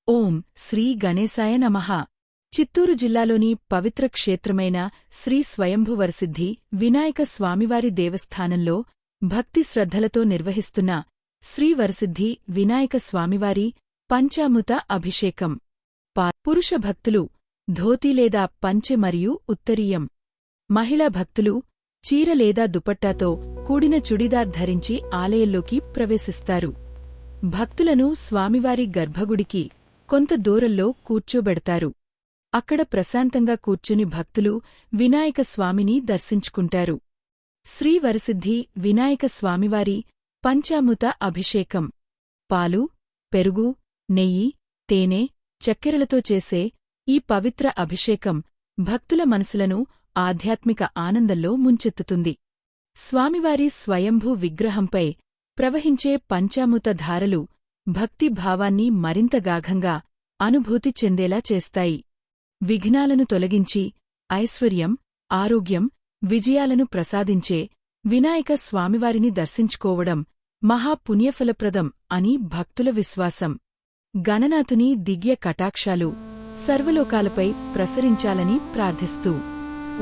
ఓం శ్రీ గణేశాయ నమః. చిత్తూరు జిల్లాలోని పవిత్ర క్షేత్రమైన శ్రీ స్వయంభువరసిద్ధి వినాయక స్వామివారి దేవస్థానంలో భక్తి శ్రద్ధలతో నిర్వహిస్తున్న శ్రీ వరసిద్ధి వినాయక స్వామివారి పంచామృత అభిషేకం. పురుష భక్తులు ధోతి లేదా పంచె మరియు ఉత్తరీయం, మహిళా భక్తులు చీర లేదా దుపట్టాతో కూడిన చుడిదార్ ధరించి ఆలయంలోకి ప్రవేశిస్తారు. భక్తులను స్వామివారి గర్భగుడికి కొంత దూరంలో కూర్చోబెడతారు. అక్కడ ప్రశాంతంగా కూర్చుని భక్తులు వినాయక స్వామిని దర్శించుకుంటారు. శ్రీ వరసిద్ధి వినాయక స్వామివారి పంచామృత అభిషేకం పాలు, పెరుగు, నెయ్యి, తేనె, చక్కెరలతో చేసే ఈ పవిత్ర అభిషేకం భక్తుల మనసులను ఆధ్యాత్మిక ఆనందంలో ముంచెత్తుతుంది. స్వామివారి స్వయంభూ విగ్రహంపై ప్రవహించే పంచామృత ధారలు భక్తి భావాన్ని మరింత గాఢంగా అనుభూతి చెందేలా చేస్తాయి. విఘ్నాలను తొలగించి ఐశ్వర్యం, ఆరోగ్యం, విజయాలను ప్రసాదించే వినాయక స్వామివారిని దర్శించుకోవడం మహాపుణ్యఫలప్రదం అని భక్తుల విశ్వాసం. గణనాథుని దివ్య కటాక్షాలు సర్వలోకాలపై ప్రసరించాలని ప్రార్థిస్తూ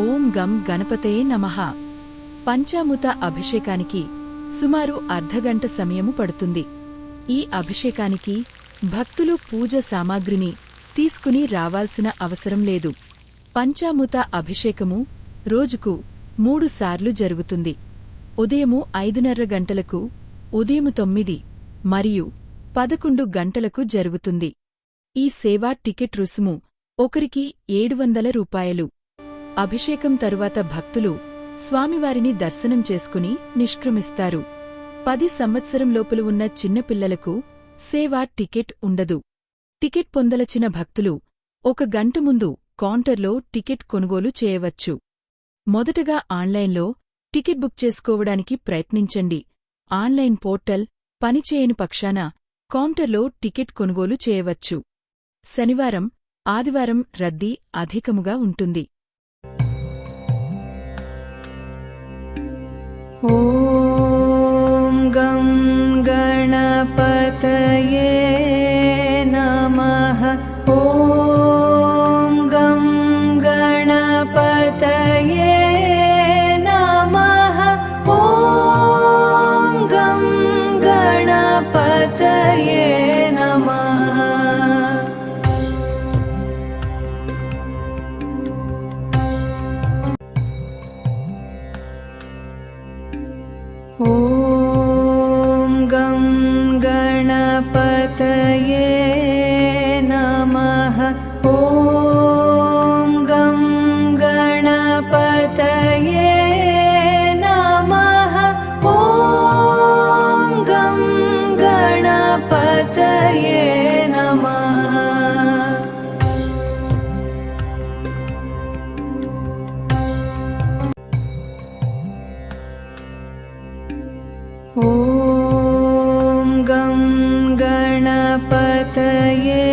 ఓం గం గణపతయే నమః. పంచామృత అభిషేకానికి సుమారు అర్ధగంట సమయము పడుతుంది. ఈ అభిషేకానికి భక్తులు పూజ సామాగ్రిని తీసుకుని రావాల్సిన అవసరం లేదు. పంచామృత అభిషేకము రోజుకు 3 సార్లు జరుగుతుంది. ఉదయము 5:30 గంటలకు, ఉదయము 9 మరియు 11 గంటలకు జరుగుతుంది. ఈ సేవా టికెట్ రుసుము ఒకరికి 700 రూపాయలు. అభిషేకం తరువాత భక్తులు స్వామివారిని దర్శనం చేసుకుని నిష్క్రమిస్తారు. 10 సంవత్సరం లోపల ఉన్న చిన్నపిల్లలకు సేవా టికెట్ ఉండదు. టికెట్ పొందలచిన భక్తులు 1 గంట ముందు కౌంటర్లో టికెట్ కొనుగోలు చేయవచ్చు. మొదటగా ఆన్లైన్లో టికెట్ బుక్ చేసుకోవడానికి ప్రయత్నించండి. ఆన్లైన్ పోర్టల్ పనిచేయని పక్షాన కౌంటర్లో టికెట్ కొనుగోలు చేయవచ్చు. శనివారం, ఆదివారం రద్దీ అధికముగా ఉంటుంది. ఓం గం గణపతయే నమః. ఓం గం గణపతయే నమః. ఓం గం గణపతయే నమః. ఓం గం గణపతయే నమః. ఓం గం గణపతయే నమః. ఓం గం గణపతయే నమః. ఓం గం గణపతయే